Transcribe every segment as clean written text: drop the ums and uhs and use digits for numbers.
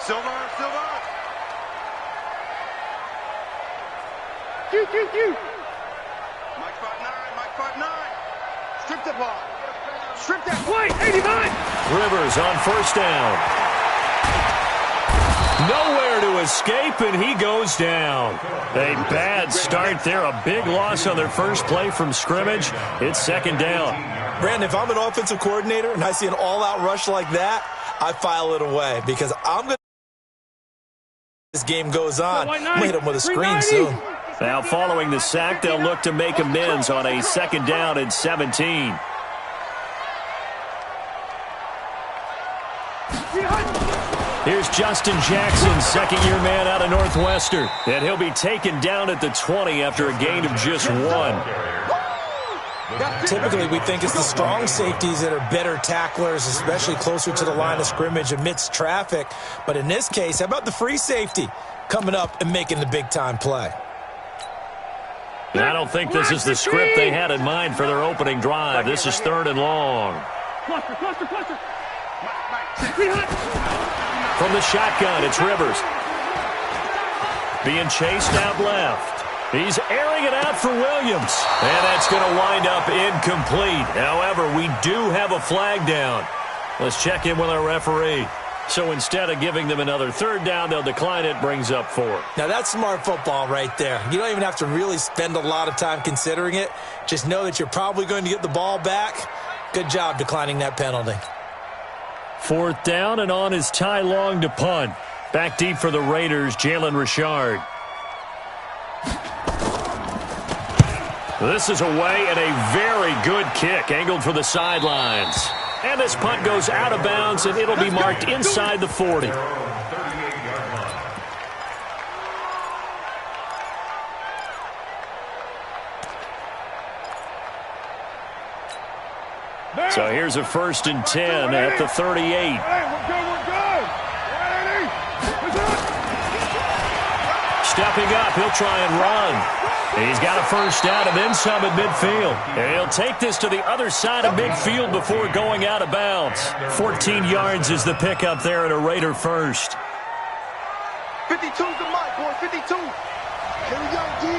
Silver, Silver. Mike 5'9", Mike 5'9". Strip the ball. Strip that play, 89. Rivers on first down. Nowhere to escape, and he goes down. A bad start there. A big loss on their first play from scrimmage. It's second down. Brandon, if I'm an offensive coordinator and I see an all-out rush like that, I file it away because I'm going to this game goes on. I'm going to hit him with a screen soon. Now following the sack, they'll look to make amends on a second down and 17. Here's Justin Jackson, second-year man out of Northwestern. And he'll be taken down at the 20 after a gain of just 1. Typically, we think it's the strong safeties that are better tacklers, especially closer to the line of scrimmage amidst traffic. But in this case, how about the free safety coming up and making the big-time play? I don't think this is the script they had in mind for their opening drive. This is third and long. From the shotgun, it's Rivers. Being chased out left. He's airing it out for Williams. And that's going to wind up incomplete. However, we do have a flag down. Let's check in with our referee. So instead of giving them another third down, they'll decline it, brings up 4. Now, that's smart football right there. You don't even have to really spend a lot of time considering it. Just know that you're probably going to get the ball back. Good job declining that penalty. Fourth down, and on is Ty Long to punt. Back deep for the Raiders, Jalen Richard. This is away and a very good kick, angled for the sidelines. And this punt goes out of bounds, and it'll be marked inside the 40. So here's a 1st and 10 at the 38. We're good. Stepping up, he'll try and run. He's got a first down and then some at midfield. And he'll take this to the other side of midfield before going out of bounds. 14 yards is the pickup there at a Raider first. 52's the mic, boy, 52. Here we go, D.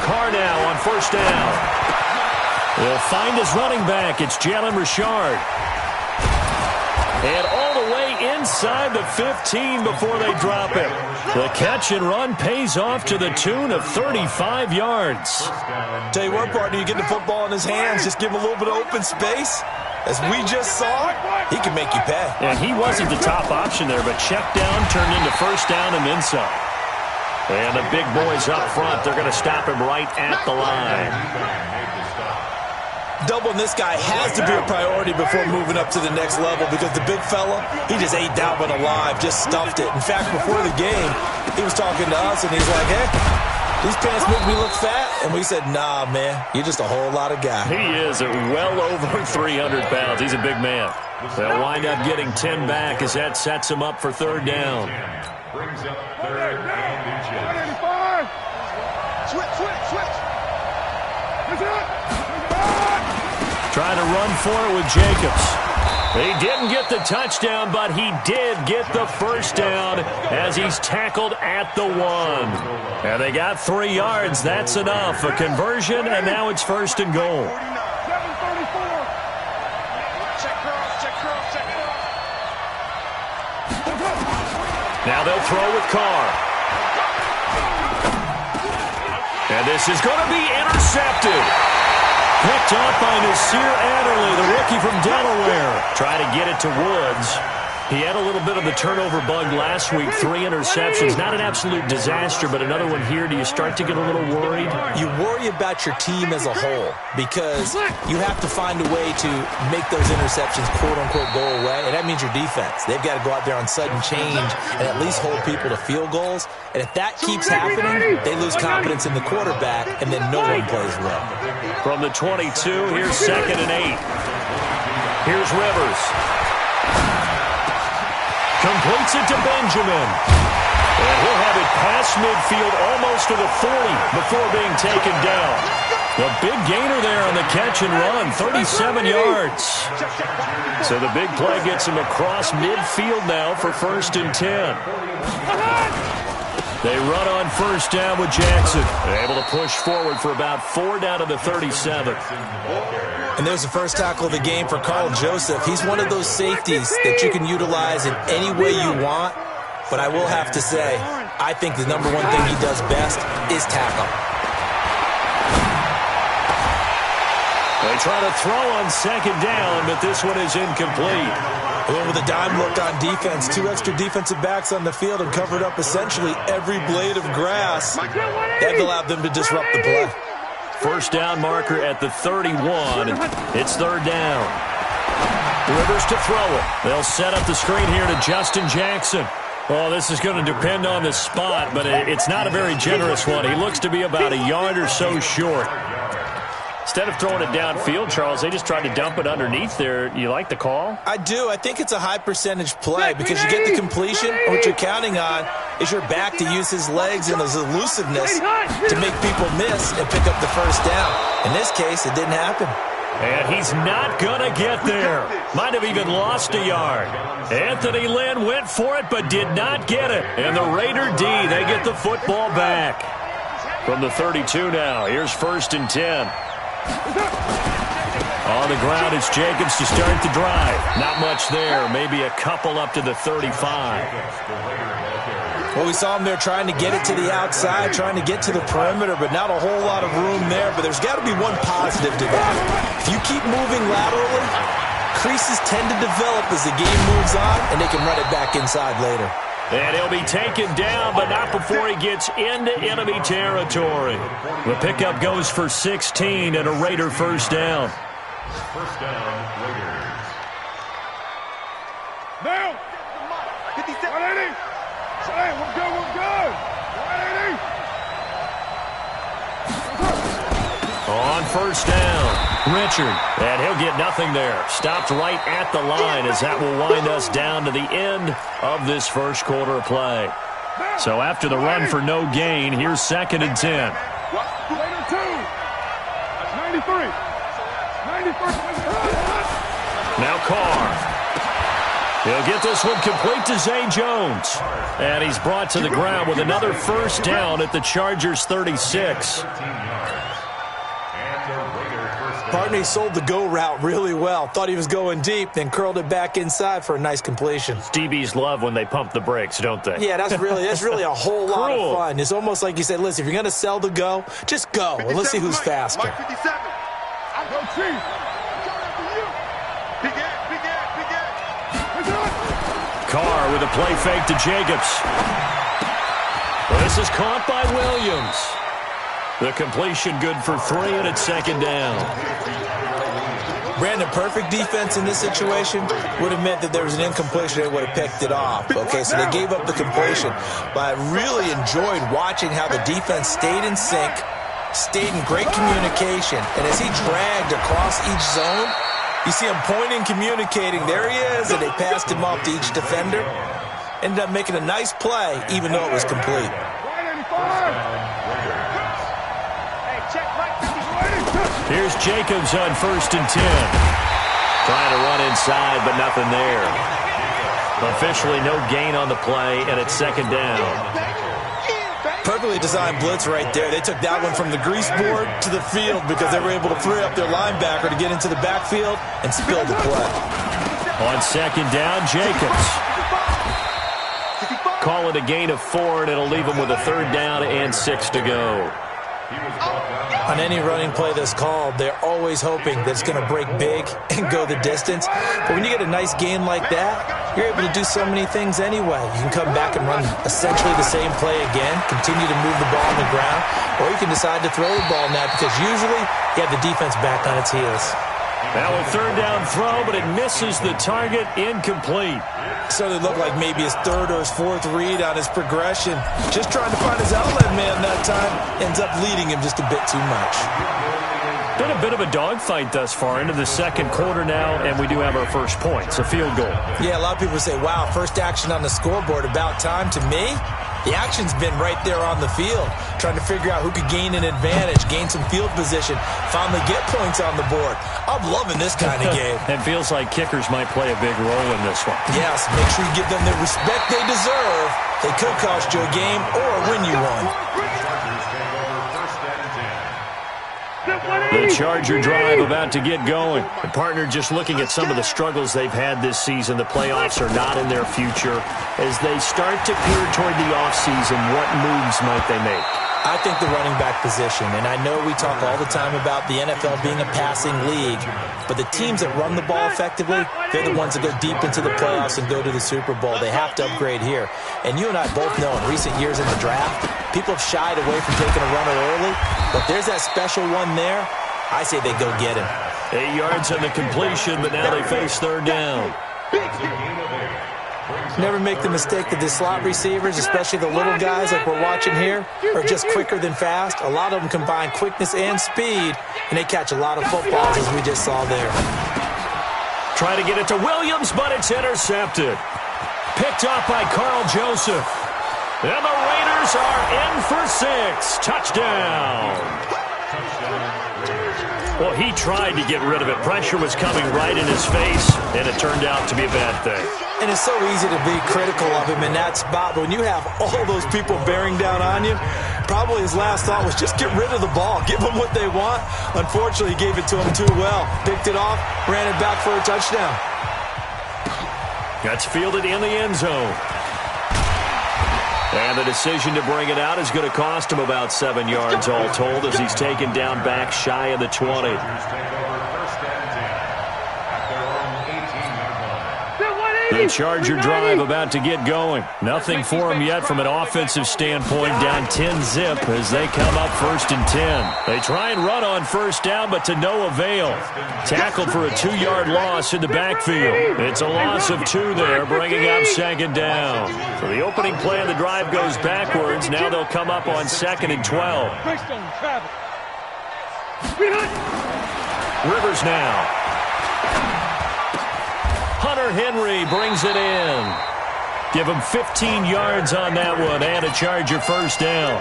Carr now on first down. He'll find his running back. It's Jalen Richard. And all the way inside the 15 before they drop him. The catch and run pays off to the tune of 35 yards. Tell you what, partner, you get the football in his hands, just give him a little bit of open space. As we just saw, he can make you pay. And he wasn't the top option there, but check down turned into first down and then some. And the big boys up front, they're going to stop him right at the line. Doubling this guy has to be a priority before moving up to the next level because the big fella, he just ate that one alive, just stuffed it. In fact, before the game, he was talking to us, and he's like, hey, these pants make me look fat. And we said, nah, man, you're just a whole lot of guy. He is at well over 300 pounds. He's a big man. They'll wind up getting 10 back as that sets him up for third down. Brings up third down. Switch. Trying to run for it with Jacobs. He didn't get the touchdown, but he did get the first down as he's tackled at the 1. And they got 3 yards. That's enough. A conversion, and now it's first and goal. Now they'll throw with Carr. And this is going to be intercepted. Picked off by Nasir Adderley, the rookie from Delaware. Try to get it to Woods. He had a little bit of the turnover bug last week, 3 interceptions. Not an absolute disaster, but another one here. Do you start to get a little worried? You worry about your team as a whole because you have to find a way to make those interceptions, quote-unquote, go away, and that means your defense. They've got to go out there on sudden change and at least hold people to field goals. And if that keeps happening, they lose confidence in the quarterback, and then no one plays well. From the 22, here's 2nd and 8. Here's Rivers. Completes it to Benjamin. And he'll have it past midfield almost to the 40 before being taken down. The big gainer there on the catch and run, 37 yards. So the big play gets him across midfield now for 1st and 10. They run on 1st down with Jackson. They're able to push forward for about 4 down to the 37. And there's the first tackle of the game for Carl Joseph. He's one of those safeties that you can utilize in any way you want. But I will have to say, I think the number one thing he does best is tackle. They try to throw on 2nd down, but this one is incomplete. Well, with a dime look on defense, 2 extra defensive backs on the field and covered up essentially every blade of grass. That allowed them to disrupt the play. 1st down marker at the 31. It's 3rd down. Rivers to throw it. They'll set up the screen here to Justin Jackson. Oh, this is going to depend on the spot, but it's not a very generous one. He looks to be about a yard or so short. Instead of throwing it downfield, Charles, they just tried to dump it underneath there. You like the call? I do. I think it's a high-percentage play because you get the completion, and what you're counting on is your back to use his legs and his elusiveness to make people miss and pick up the 1st down. In this case, it didn't happen. And he's not going to get there. Might have even lost a yard. Anthony Lynn went for it but did not get it. And the Raider D, they get the football back. From the 32 now, here's 1st and 10. On the ground, it's Jacobs to start the drive. Not much there. Maybe a couple up to the 35. Well, we saw him there trying to get it to the outside, trying to get to the perimeter, but not a whole lot of room there. But there's got to be one positive to that. If you keep moving laterally, creases tend to develop as the game moves on, and they can run it back inside later. And he'll be taken down, but not before he gets into enemy territory. The pickup goes for 16 and a Raider 1st down. 1st down, Raiders. Now! 57. 180. Say, we're good, we're good. 180. On 1st down, Richard. And he'll get nothing there. Stopped right at the line as that will wind us down to the end of this 1st quarter of play. So after the run for no gain, here's 2nd and 10. Raider 2. That's 93. 93. Now Carr. He'll get this one complete to Zay Jones. And he's brought to the ground with another 1st down at the Chargers 36. Partney sold the go route really well. Thought he was going deep, then curled it back inside for a nice completion. DBs love when they pump the brakes, don't they? Yeah, that's really a whole lot of fun. It's almost like you said, listen, if you're going to sell the go, just go. And let's see who's faster. Mike 57. I'm going to see. Carr with a play fake to Jacobs. Well, this is caught by Williams. The completion good for 3, and it's 2nd down. Brandon, perfect defense in this situation would have meant that there was an incompletion. They would have picked it off. Okay, so they gave up the completion. But I really enjoyed watching how the defense stayed in sync, stayed in great communication. And as he dragged across each zone, you see him pointing, communicating. There he is, and they passed him off to each defender. Ended up making a nice play, even though it was complete. Here's Jacobs on 1st and 10. Trying to run inside, but nothing there. Officially no gain on the play, and it's 2nd down. Perfectly designed blitz right there. They took that one from the grease board to the field because they were able to free up their linebacker to get into the backfield and spill the play. On 2nd down, Jacobs. Call it a gain of 4, and it'll leave him with a 3rd down and 6 to go. On any running play that's called, they're always hoping that it's going to break big and go the distance. But when you get a nice gain like that, you're able to do so many things anyway. You can come back and run essentially the same play again, continue to move the ball on the ground, or you can decide to throw the ball now because usually you have the defense back on its heels. Now a 3rd down throw, but it misses the target, incomplete. So it looked like maybe his 3rd or his 4th read on his progression. Just trying to find his outlet man that time. Ends up leading him just a bit too much. Been a bit of a dogfight thus far into the 2nd quarter now, and we do have our first points, a field goal. Yeah, a lot of people say, wow, first action on the scoreboard, about time. To me, The action's been right there on the field, trying to figure out who could gain an advantage, gain some field position, finally get points on the board. I'm loving this kind of game. It feels like kickers might play a big role in this one. Yes, make sure you give them the respect they deserve. They could cost you a game or win you one. The Charger drive about to get going. The partner just looking at some of the struggles they've had this season. The playoffs are not in their future. As they start to peer toward the offseason, what moves might they make? I think the running back position, and I know we talk all the time about the NFL being a passing league, but the teams that run the ball effectively, they're the ones that go deep into the playoffs and go to the Super Bowl. They have to upgrade here. And you and I both know in recent years in the draft, people have shied away from taking a runner early, but there's that special one there. I say they go get him. 8 yards on the completion, but now they face third down. Never make the mistake that the slot receivers, especially the little guys like we're watching here, are just quicker than fast. A lot of them combine quickness and speed, and they catch a lot of footballs, as we just saw there. Try to get it to Williams, but it's intercepted. Picked off by Carl Joseph. And the Raiders are in for 6. Touchdown. Well, he tried to get rid of it. Pressure was coming right in his face, and it turned out to be a bad thing. And it's so easy to be critical of him in that spot. But when you have all those people bearing down on you, probably his last thought was just get rid of the ball. Give them what they want. Unfortunately, he gave it to him too well. Picked it off, ran it back for a touchdown. That's fielded in the end zone. And the decision to bring it out is going to cost him about 7 yards all told as he's taken down back shy of the 20. The Charger drive about to get going. Nothing for him yet from an offensive standpoint. Down 10-zip as they come up 1st and 10. They try and run on first down, but to no avail. Tackled for a 2-yard loss in the backfield. It's a loss of 2 there, bringing up 2nd down. So the opening play of the drive goes backwards. Now they'll come up on 2nd and 12. Rivers now. Hunter Henry brings it in. Give him 15 yards on that one and a Charger first down.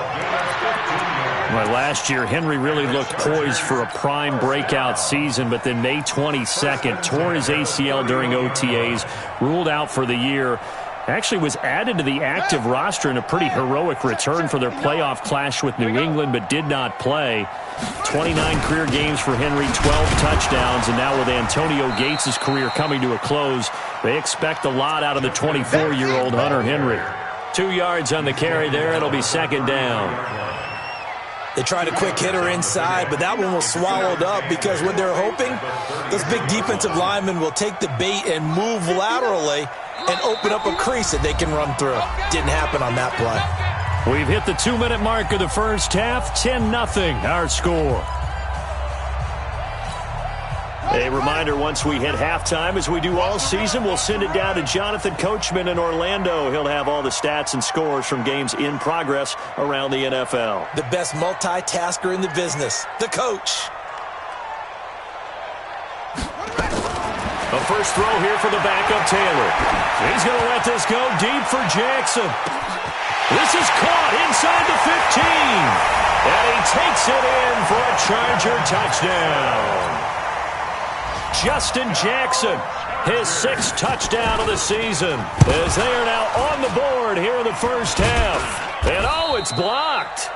Well, last year, Henry really looked poised for a prime breakout season, but then May 22nd, tore his ACL during OTAs, ruled out for the year. Actually was added to the active roster in a pretty heroic return for their playoff clash with New England, but did not play. 29 career games for Henry, 12 touchdowns, and now with Antonio Gates' career coming to a close, they expect a lot out of the 24-year-old Hunter Henry. 2 yards on the carry there. It'll be 2nd down. They tried a quick hitter inside, but that one was swallowed up because what they're hoping, those big defensive linemen will take the bait and move laterally and open up a crease that they can run through. Didn't happen on that play. We've hit the 2-minute mark of the first half. 10-0 our score. A reminder, once we hit halftime, as we do all season, we'll send it down to Jonathan Coachman in Orlando. He'll have all the stats and scores from games in progress around the NFL. The best multitasker in the business, the coach. A first throw here for the backup, Taylor. He's going to let this go deep for Jackson. This is caught inside the 15. And he takes it in for a Charger touchdown. Justin Jackson, his 6th touchdown of the season, as they are now on the board here in the first half. And oh, it's blocked.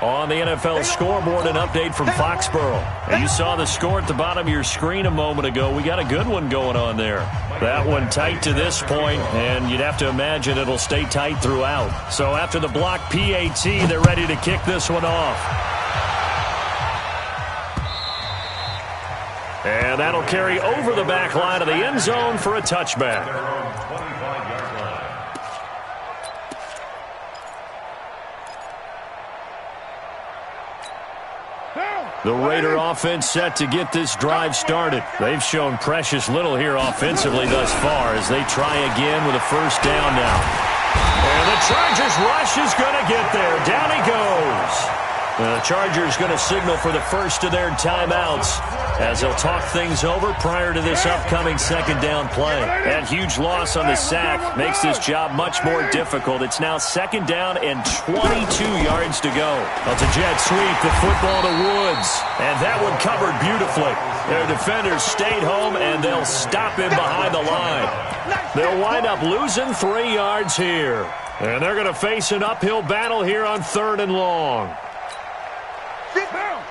On the NFL scoreboard, an update from Foxborough. And you saw the score at the bottom of your screen a moment ago. We got a good one going on there. That one tight to this point, and you'd have to imagine it'll stay tight throughout. So after the block PAT, they're ready to kick this one off. And that'll carry over the back line of the end zone for a touchback. The Raider offense set to get this drive started. They've shown precious little here offensively thus far as they try again with a first down now. And the Chargers rush is going to get there. Down he goes. The Chargers going to signal for the first of their timeouts as they'll talk things over prior to this upcoming second down play. That huge loss on the sack makes this job much more difficult. It's now second down and 22 yards to go. That's a jet sweep, the football to Woods. And that one covered beautifully. Their defenders stayed home, and they'll stop him behind the line. They'll wind up losing 3 yards here. And they're going to face an uphill battle here on 3rd and long. Sit down.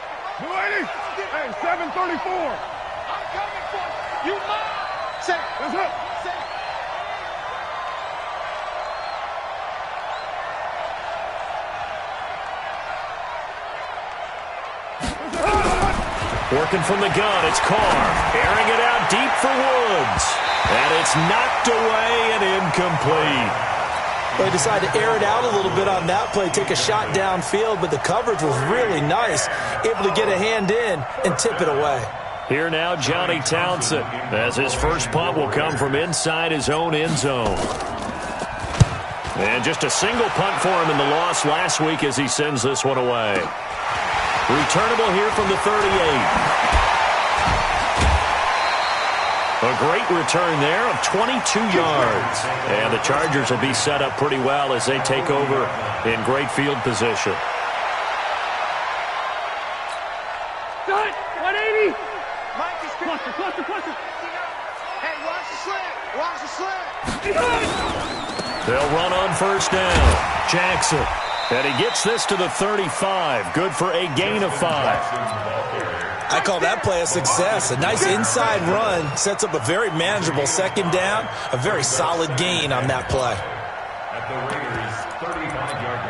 280. Hey, 734. I'm coming for you. You mine. Set. That's it. Set. Working from the gun, it's Carr. Airing it out deep for Woods. And it's knocked away and incomplete. They decided to air it out a little bit on that play, take a shot downfield, but the coverage was really nice, able to get a hand in and tip it away. Here now, Johnny Townsend, as his first punt will come from inside his own end zone. And just a single punt for him in the loss last week as he sends this one away. Returnable here from the 38. A great return there of 22 yards. And the Chargers will be set up pretty well as they take over in great field position. 180. Mike is cluster. Hey, watch the slant. Watch the slant. They'll run on first down. Jackson. And he gets this to the 35. Good for a gain of 5. I call that play a success. A nice inside run sets up a very manageable second down. A very solid gain on that play. At the Raiders' 35-yard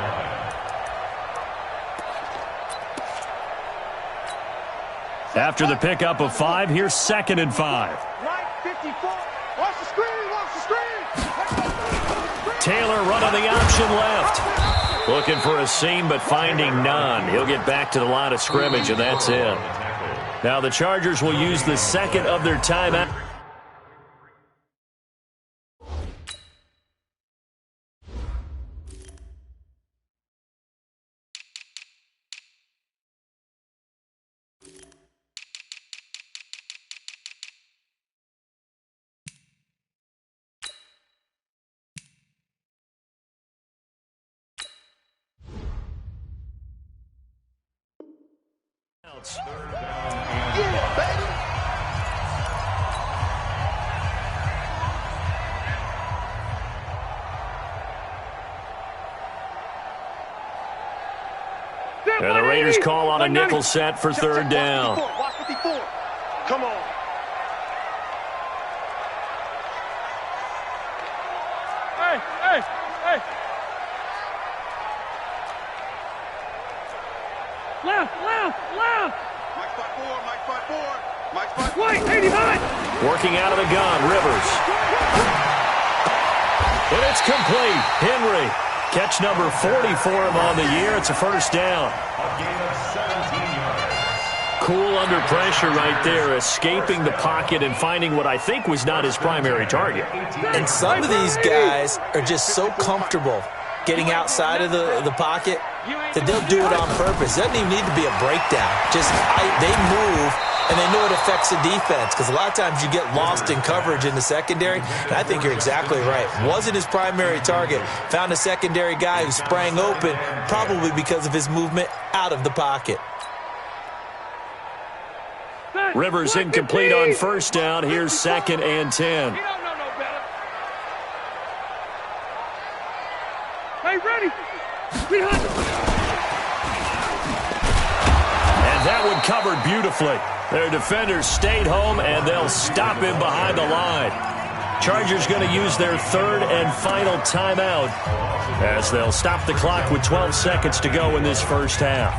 line. After the pickup of 5, here's 2nd and 5. Right, 54. Watch the screen. Watch the screen. Taylor running the option left. Looking for a seam, but finding none. He'll get back to the line of scrimmage, and that's it. Now the Chargers will use the second of their timeout. Yeah, baby. And the Raiders call on a nickel set for 3rd down. Watch 54. Come on. Hey. Left. Mike 5-4. Wait, 89. Working out of the gun, Rivers. And it's complete. Henry, catch number 40 for him on the year. It's a first down. A gain of 17 yards. Cool under pressure right there, escaping the pocket and finding what I think was not his primary target. And some of these guys are just so comfortable getting outside of the pocket that they'll do it on purpose. It doesn't even need to be a breakdown. Just they move, and they know it affects the defense because a lot of times you get lost in coverage in the secondary, and I think you're exactly right. Wasn't his primary target. Found a secondary guy who sprang open, probably because of his movement out of the pocket. Rivers incomplete on first down. Here's 2nd and 10. Hey, ready. And that one covered beautifully. Their defenders stayed home, and they'll stop him behind the line. Chargers going to use their 3rd and final timeout as they'll stop the clock with 12 seconds to go in this first half.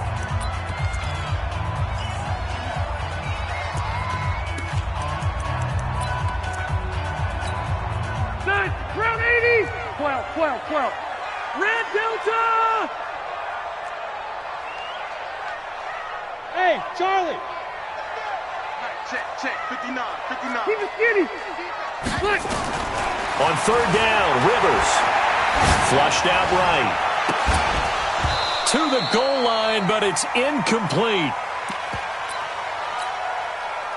Round 80. 12. Red Delta. Hey, Charlie. Check. 59. Keep it skinny. Look. On 3rd down, Rivers. Flushed out right. to the goal line, but it's incomplete.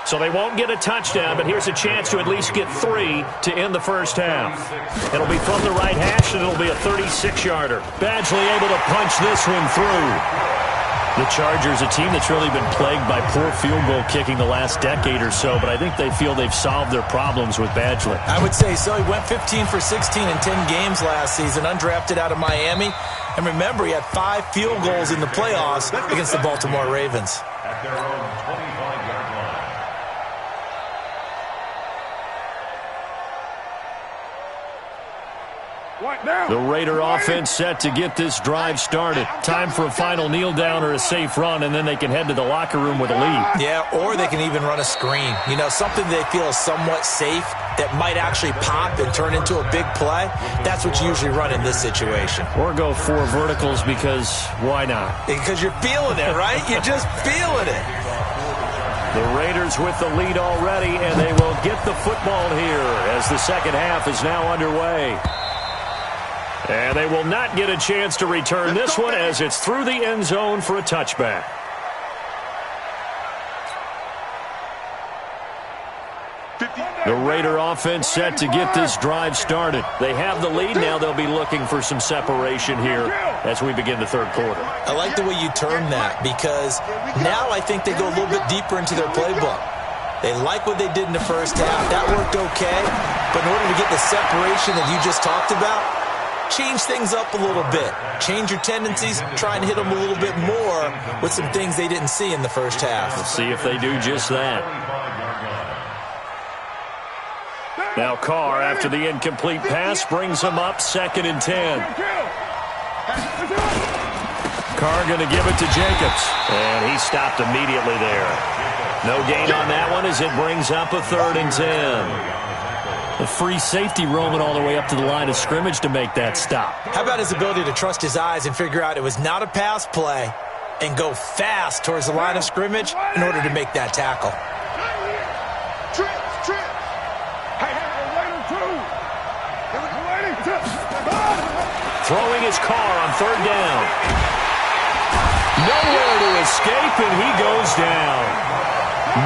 So they won't get a touchdown, but here's a chance to at least get 3 to end the first half. It'll be from the right hash, and it'll be a 36-yarder. Badgley able to punch this one through. The Chargers, a team that's really been plagued by poor field goal kicking the last decade or so, but I think they feel they've solved their problems with Badgley. I would say so. He went 15 for 16 in 10 games last season, undrafted out of Miami. And remember, he had 5 field goals in the playoffs against the Baltimore Ravens. At their own 25-yard line. The Raider offense set to get this drive started. Time for a final kneel down or a safe run, and then they can head to the locker room with a lead. Yeah, or they can even run a screen. You know, something they feel is somewhat safe that might actually pop and turn into a big play. That's what you usually run in this situation. Or go 4 verticals because why not? Because you're feeling it, right? You're just feeling it. The Raiders with the lead already, and they will get the football here as the second half is now underway. And they will not get a chance to return this one as it's through the end zone for a touchback. The Raider offense set to get this drive started. They have the lead. Now they'll be looking for some separation here as we begin the third quarter. I like the way you term that because now I think they go a little bit deeper into their playbook. They like what they did in the first half. That worked okay. But in order to get the separation that you just talked about, change things up a little bit. Change your tendencies. Try and hit them a little bit more with some things they didn't see in the first half. We'll see if they do just that. Now Carr, after the incomplete pass, brings him up 2nd and 10. Carr going to give it to Jacobs. And he stopped immediately there. No gain on that one as it brings up a 3rd and 10. A free safety roaming all the way up to the line of scrimmage to make that stop. How about his ability to trust his eyes and figure out it was not a pass play and go fast towards the line of scrimmage in order to make that tackle. Throwing his Carr on 3rd down. Nowhere to escape, and he goes down.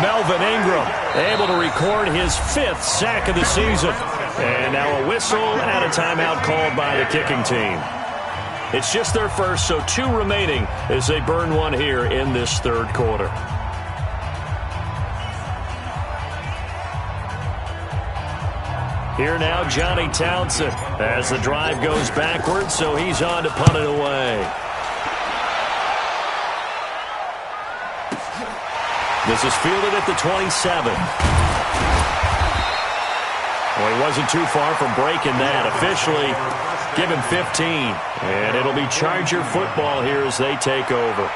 Melvin Ingram able to record his 5th sack of the season. And now a whistle and a timeout called by the kicking team. It's just their first, so 2 remaining as they burn one here in this third quarter. Here now, Johnny Townsend as the drive goes backwards, so he's on to punt it away. This is fielded at the 27. Well, he wasn't too far from breaking that. Officially, give him 15. And it'll be Charger football here as they take over.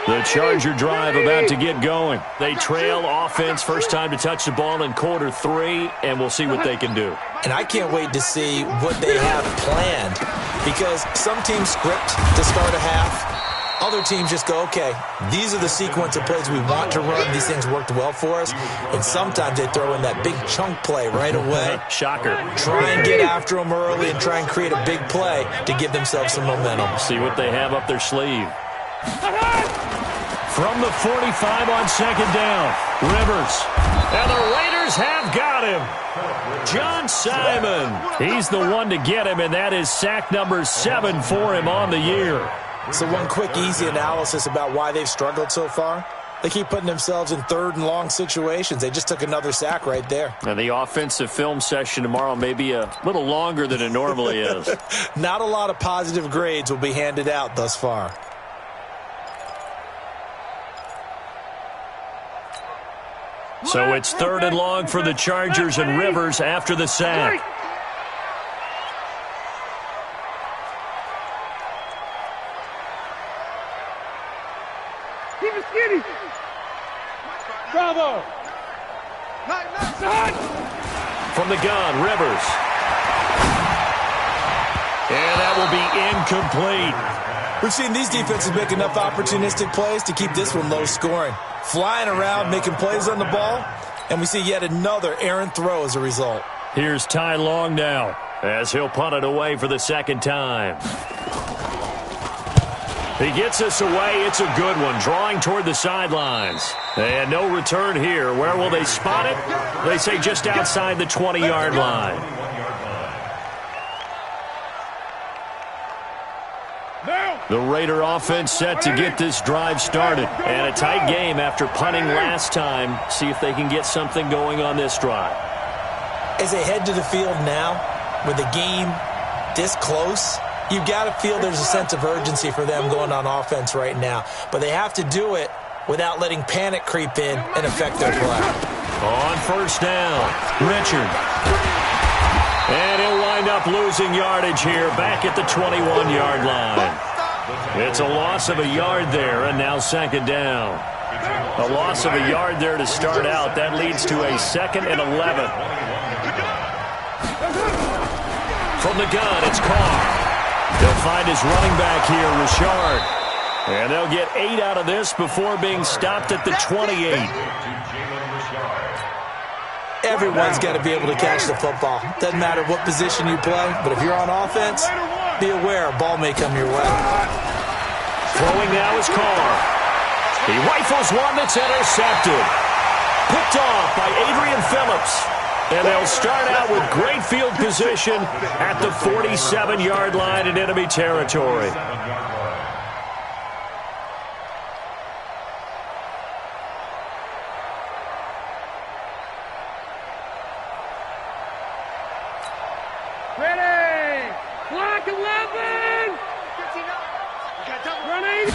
The Charger drive about to get going. They trail offense, first time to touch the ball in quarter 3, and we'll see what they can do. And I can't wait to see what they have planned because some teams script to start a half. Other teams just go, okay, these are the sequence of plays we want to run. These things worked well for us. And sometimes they throw in that big chunk play right away. Shocker. Try and get after them early and try and create a big play to give themselves some momentum. See what they have up their sleeve. From the 45 on 2nd down, Rivers. And the Raiders have got him. John Simon. He's the one to get him, and that is sack number 7 for him on the year. So one quick, easy analysis about why they've struggled so far. They keep putting themselves in 3rd and long situations. They just took another sack right there. And the offensive film session tomorrow may be a little longer than it normally is. Not a lot of positive grades will be handed out thus far. So it's 3rd and long for the Chargers and Rivers after the sack. Keep it skinny. Bravo. From the gun, Rivers. And that will be incomplete. We've seen these defenses make enough opportunistic plays to keep this one low scoring. Flying around, making plays on the ball, and we see yet another errant throw as a result. Here's Ty Long now as he'll punt it away for the 2nd time. He gets us away. It's a good one, drawing toward the sidelines. And no return here. Where will they spot it? They say just outside the 20-yard line. The Raider offense set to get this drive started. And a tight game after punting last time. See if they can get something going on this drive. As they head to the field now, with the game this close, you've got to feel there's a sense of urgency for them going on offense right now. But they have to do it without letting panic creep in and affect their play. On first down, Richard. And he'll wind up losing yardage here back at the 21-yard line. It's a loss of a yard there, and now second down. A loss of a yard there to start out. That leads to a 2nd and 11. From the gun, it's Carr. They'll find his running back here, Richard. And they'll get 8 out of this before being stopped at the 28. Everyone's got to be able to catch the football. Doesn't matter what position you play, but if you're on offense, be aware a ball may come your way. Throwing now is Carr. He rifles one that's intercepted. Picked off by Adrian Phillips. And they'll start out with great field position at the 47-yard line in enemy territory. Ready! Block 11! Running!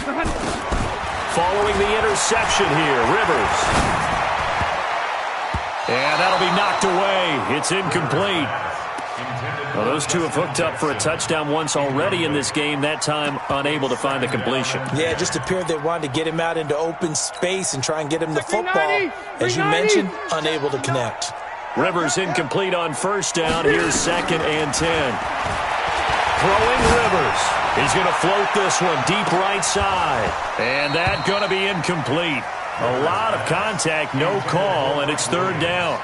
Following the interception here, Rivers. And that'll be knocked away. It's incomplete. Well, those two have hooked up for a touchdown once already in this game, that time unable to find the completion. Yeah, it just appeared they wanted to get him out into open space and try and get him the football. As you mentioned, unable to connect. Rivers incomplete on first down. Here's 2nd and 10. Throwing Rivers. He's going to float this one deep right side. And that's going to be incomplete. A lot of contact, no call, and it's 3rd down.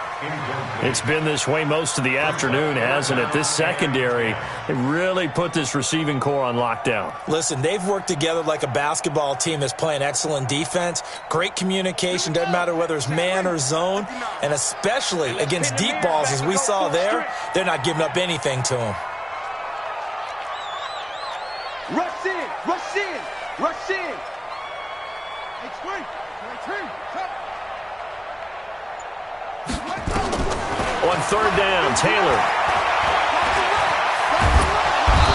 It's been this way most of the afternoon, hasn't it? This secondary, they really put this receiving core on lockdown. Listen, they've worked together like a basketball team that's playing excellent defense. Great communication, doesn't matter whether it's man or zone, and especially against deep balls, as we saw there, they're not giving up anything to them. Rush in! Rush in! Rush in! On 3rd down, Taylor.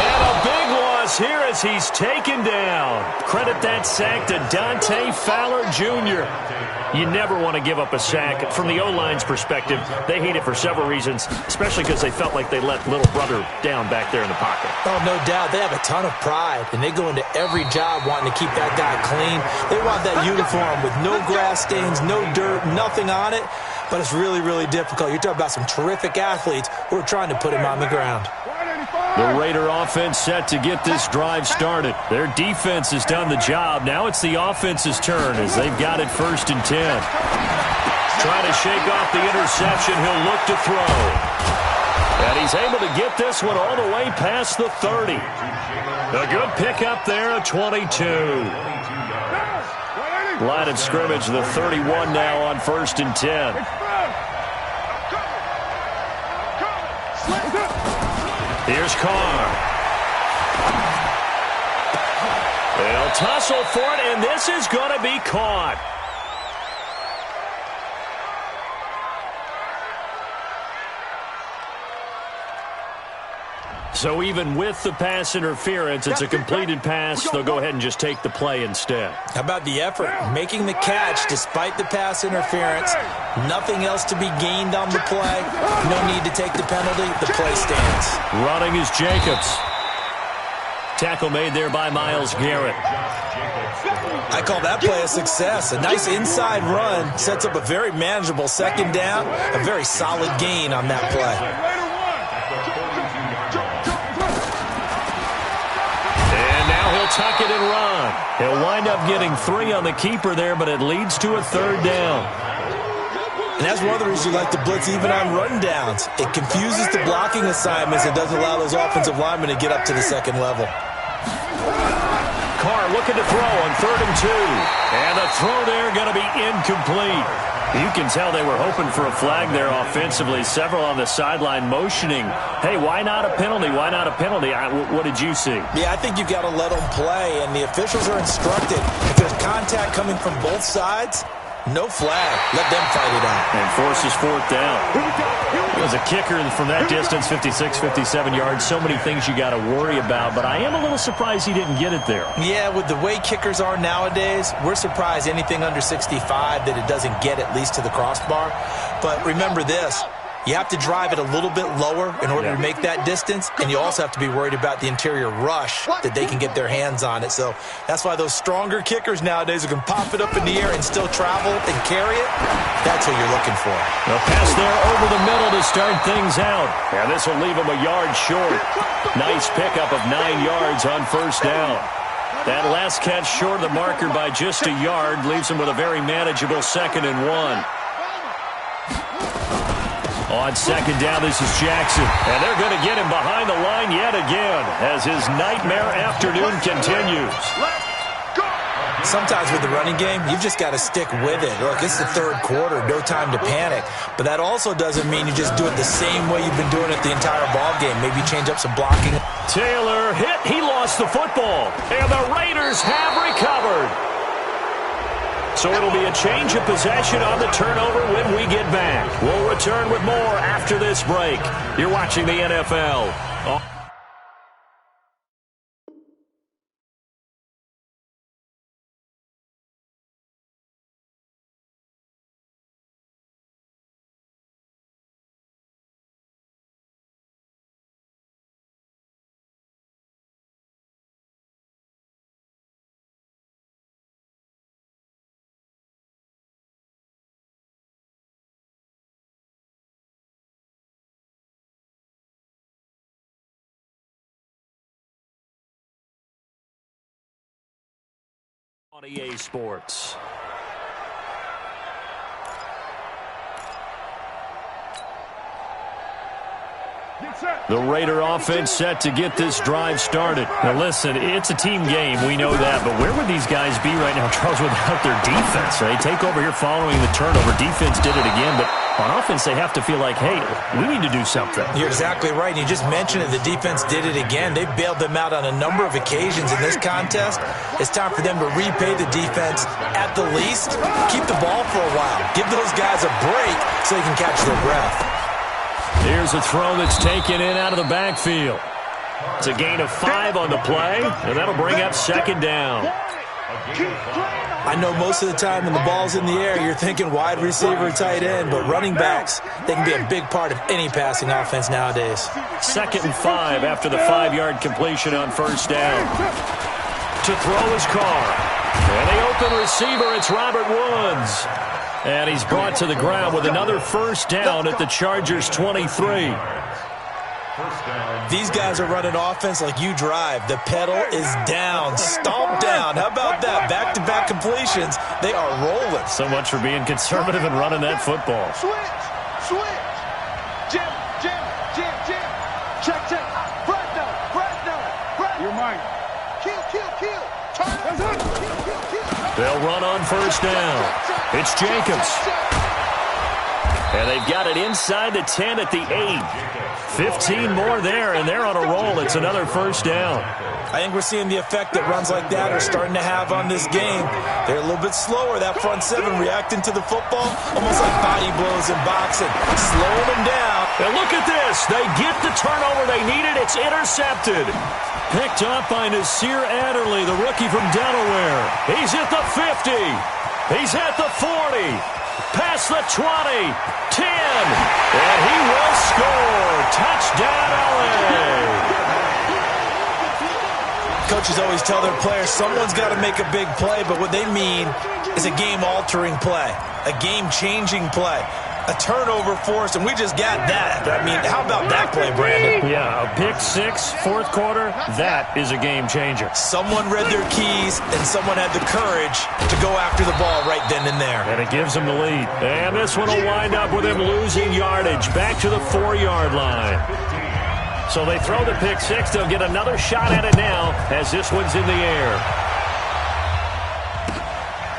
And a big loss here as he's taken down. Credit that sack to Dante Fowler Jr. You never want to give up a sack. From the O-line's perspective, they hate it for several reasons, especially because they felt like they let little brother down back there in the pocket. Oh, no doubt. They have a ton of pride, and they go into every job wanting to keep that guy clean. They want that uniform with no grass stains, no dirt, nothing on it, but it's really, really difficult. You're talking about some terrific athletes who are trying to put him on the ground. The Raider offense set to get this drive started. Their defense has done the job. Now it's the offense's turn as they've got it 1st and 10. Trying to shake off the interception. He'll look to throw. And he's able to get this one all the way past the 30. A good pickup there, a 22. Line of scrimmage, the 31 now on 1st and 10. Here's Carr. They'll tussle for it, and this is going to be caught. So even with the pass interference, it's a completed pass. They'll go ahead and just take the play instead. How about the effort? Making the catch despite the pass interference. Nothing else to be gained on the play. No need to take the penalty. The play stands. Running is Jacobs. Tackle made there by Myles Garrett. I call that play a success. A nice inside run sets up a very manageable 2nd down. A very solid gain on that play. Tuck it and run. He'll wind up getting 3 on the keeper there, but it leads to a 3rd down. And that's one of the reasons you like to blitz even on run downs. It confuses the blocking assignments and doesn't allow those offensive linemen to get up to the 2nd level. Carr looking to throw on 3rd and 2. And the throw there going to be incomplete. You can tell they were hoping for a flag there offensively. Several on the sideline motioning, hey, why not a penalty? Why not a penalty? What did you see? Yeah, I think you've got to let them play, and the officials are instructed. If there's contact coming from both sides, no flag. Let them fight it out. And forces 4th down. It was a kicker from that distance, 56, 57 yards. So many things you got to worry about, but I am a little surprised he didn't get it there. Yeah, with the way kickers are nowadays, we're surprised anything under 65 that it doesn't get at least to the crossbar. But remember this. You have to drive it a little bit lower in order to make that distance, and you also have to be worried about the interior rush that they can get their hands on it. So that's why those stronger kickers nowadays who can pop it up in the air and still travel and carry it, that's what you're looking for. A pass there over the middle to start things out. And this will leave him a yard short. Nice pickup of 9 yards on 1st down. That last catch short of the marker by just a yard leaves him with a very manageable 2nd and 1. On 2nd down, this is Jackson. And they're going to get him behind the line yet again as his nightmare afternoon continues. Sometimes with the running game, you've just got to stick with it. Look, it's the 3rd quarter, no time to panic. But that also doesn't mean you just do it the same way you've been doing it the entire ball game. Maybe change up some blocking. Taylor hit. He lost the football. And the Raiders have recovered. So it'll be a change of possession on the turnover when we get back. We'll return with more after this break. You're watching the NFL. On EA Sports. The Raider offense set to get this drive started. Now listen, it's a team game, we know that, but where would these guys be right now, Charles, without their defense? They take over here following the turnover. Defense did it again, but on offense they have to feel like, hey, we need to do something. You're exactly right. You just mentioned it. The defense did it again. They bailed them out on a number of occasions in this contest. It's time for them to repay the defense at the least. Keep the ball for a while. Give those guys a break so they can catch their breath. Here's a throw that's taken in out of the backfield. It's a gain of 5 on the play, and that'll bring up 2nd down. I know most of the time when the ball's in the air, you're thinking wide receiver, tight end, but running backs, they can be a big part of any passing offense nowadays. 2nd and 5 after the 5-yard completion on 1st down. To throw his Carr. And the open receiver, it's Robert Woods. And he's brought to the ground with another 1st down at the Chargers' 23. These guys are running offense like you drive. The pedal is down, stomp down. How about that? Back-to-back completions. They are rolling. So much for being conservative and running that football. Switch. Jim. Check. Fresno. You're mine. Kill. Turn. They'll run on 1st down. It's Jacobs. And they've got it inside the 10 at the 8. 15 more there, and they're on a roll. It's another 1st down. I think we're seeing the effect that runs like that are starting to have on this game. They're a little bit slower, that front 7 reacting to the football, almost like body blows in boxing, slowing them down. And look at this. They get the turnover they needed. It's intercepted. Picked up by Nasir Adderley, the rookie from Delaware. He's at the 50. He's at the 40. Past the 20. 10. And he will score. Touchdown, LA. Coaches always tell their players someone's got to make a big play, but what they mean is a game-altering play, a game-changing play, a turnover force, and we just got that. I mean, how about that play, Brandon? Yeah, a pick 6, 4th quarter, that is a game-changer. Someone read their keys, and someone had the courage to go after the ball right then and there. And it gives them the lead. And this one will wind up with him losing yardage back to the 4-yard line. So they throw the pick 6. They'll get another shot at it now as this one's in the air.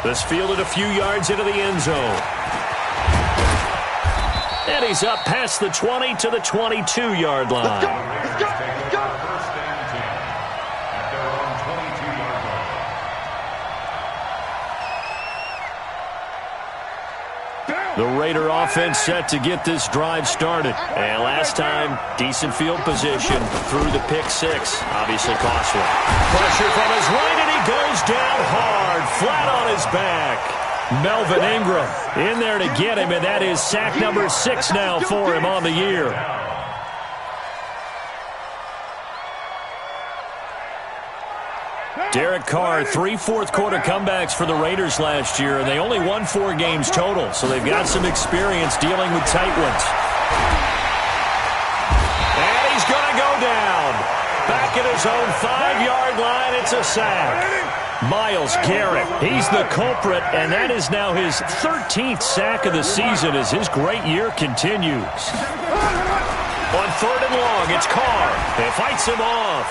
This fielded a few yards into the end zone. And he's up past the 20 to the 22-yard line. Let's go. Let's go. Let's go. First and 10 at their own 22-yard line. The Raider offense set to get this drive started. And last time, decent field position through the pick six. Obviously costly. Pressure from his right, and he goes down hard, flat on his back. Melvin Ingram in there to get him, and that is sack number 6 now for him on the year. Derek Carr, 3 fourth-quarter comebacks for the Raiders last year, and they only won 4 games total, so they've got some experience dealing with tight ones. And he's going to go down. Back at his own 5-yard line, it's a sack. Myles Garrett, he's the culprit, and that is now his 13th sack of the season as his great year continues. On 3rd and long, it's Carr. He fights him off.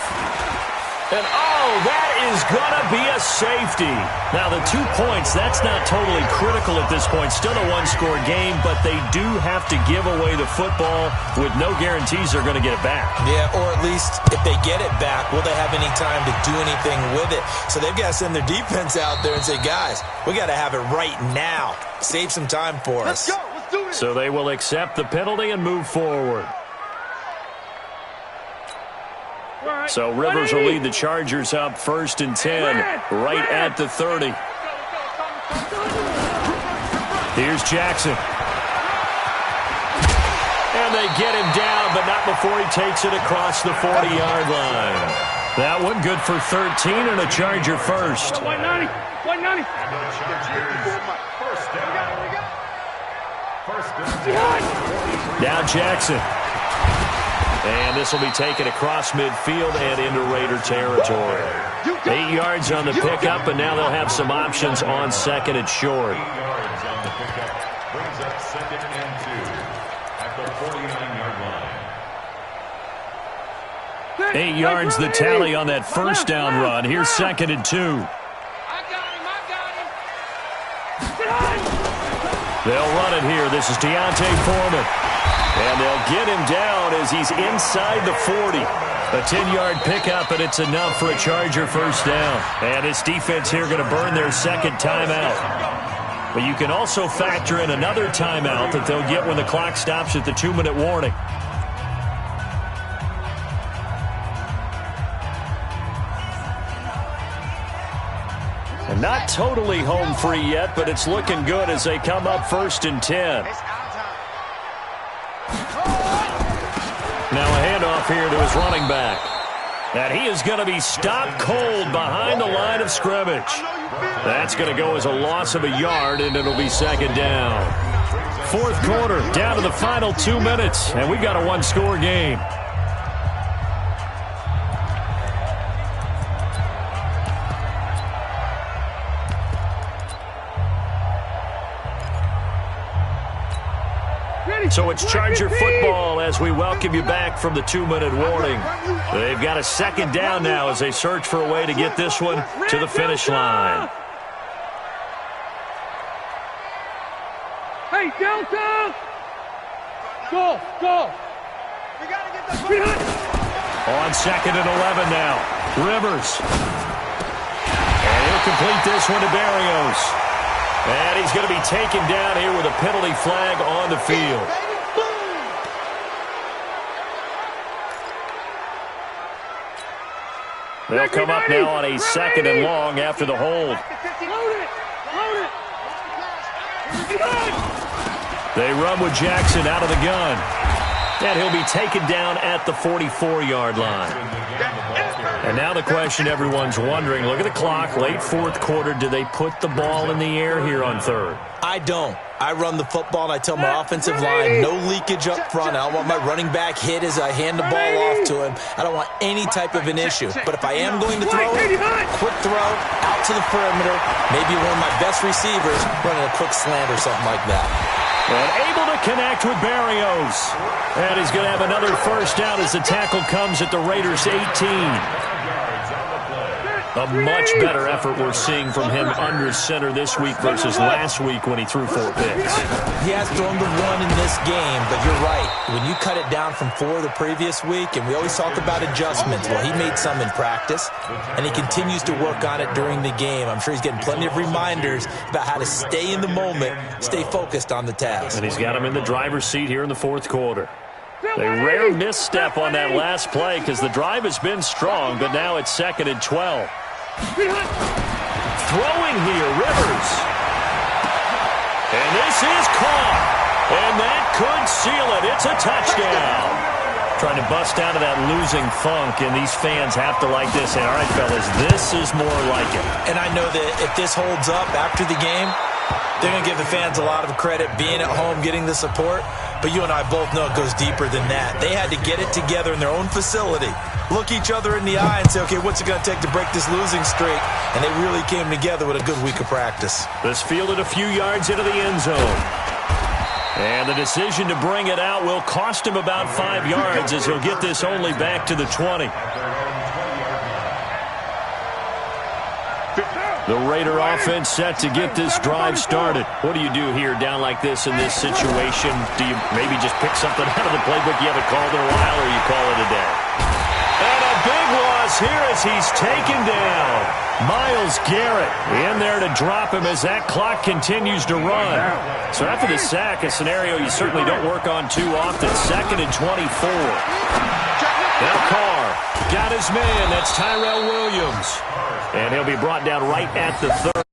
And, oh, that is going to be a safety. Now, the 2 points, that's not totally critical at this point. Still a one-score game, but they do have to give away the football with no guarantees they're going to get it back. Yeah, or at least if they get it back, will they have any time to do anything with it? So they've got to send their defense out there and say, guys, we got to have it right now. Save some time for us. Let's go. Let's do it. So they will accept the penalty and move forward. So Rivers will lead the Chargers up 1st and 10, right at the 30. Here's Jackson. And they get him down, but not before he takes it across the 40-yard line. That one good for 13 and a Charger first. 190. 190. Now Jackson. And this will be taken across midfield and into Raider territory. 8 yards on the pickup, and now they'll have some options on 2nd and short. 8 yards on the pickup brings up 2nd and 2 at the 49-yard line. 8 yards the tally on that first down run. Here's 2nd and 2. I got him. They'll run it here. This is Deontay Foreman. And they'll get him down as he's inside the 40. A 10-yard pickup, and it's enough for a Charger first down. And this defense here going to burn their 2nd timeout. But you can also factor in another timeout that they'll get when the clock stops at the 2-minute warning. And not totally home free yet, but it's looking good as they come up 1st and 10. Now a handoff here to his running back. And he is going to be stopped cold behind the line of scrimmage. That's going to go as a loss of a yard, and it'll be 2nd down. 4th quarter, down to the final 2 minutes, and we've got a one-score game. So it's Charger football as we welcome you back from the 2-minute warning. They've got a 2nd down now as they search for a way to get this one to the finish line. Hey, Delta! Go, go! We gotta get the On 2nd and 11 now. Rivers. And he'll complete this one to Berrios. And he's going to be taken down here with a penalty flag on the field. They'll come up now on a 2nd and long after the hold. They run with Jackson out of the gun. And he'll be taken down at the 44-yard line. And now the question everyone's wondering, look at the clock, late 4th quarter, do they put the ball in the air here on 3rd? I don't. I run the football, and I tell my offensive line, no leakage up front. I don't want my running back hit as I hand the ball off to him. I don't want any type of an issue. But if I am going to throw it, quick throw, out to the perimeter, maybe one of my best receivers running a quick slant or something like that. And able to connect with Berrios. And he's going to have another first down as the tackle comes at the Raiders' 18. A much better effort we're seeing from him under center this week versus last week when he threw 4 picks. He has thrown the 1 in this game, but you're right. When you cut it down from 4 the previous week, and we always talk about adjustments, well, he made some in practice, and he continues to work on it during the game. I'm sure he's getting plenty of reminders about how to stay in the moment, stay focused on the task. And he's got him in the driver's seat here in the 4th quarter. A rare misstep on that last play because the drive has been strong, but now it's 2nd and 12. Throwing here, Rivers. And this is caught. And that could seal it. It's a touchdown. Trying to bust out of that losing funk, and these fans have to like this. And all right, fellas, this is more like it. And I know that if this holds up after the game, they're going to give the fans a lot of credit being at home, getting the support. But you and I both know it goes deeper than that. They had to get it together in their own facility, look each other in the eye and say, okay, what's it going to take to break this losing streak? And they really came together with a good week of practice. This fielded a few yards into the end zone. And the decision to bring it out will cost him about 5 yards as he'll get this only back to the 20. The Raider offense set to get this drive started. What do you do here down like this in this situation? Do you maybe just pick something out of the playbook you haven't called in a while, or you call it a day? And a big loss here as he's taken down. Myles Garrett in there to drop him as that clock continues to run. So after the sack, a scenario you certainly don't work on too often. 2nd and 24. Now Carr got his man. That's Tyrell Williams. And he'll be brought down right at the 30.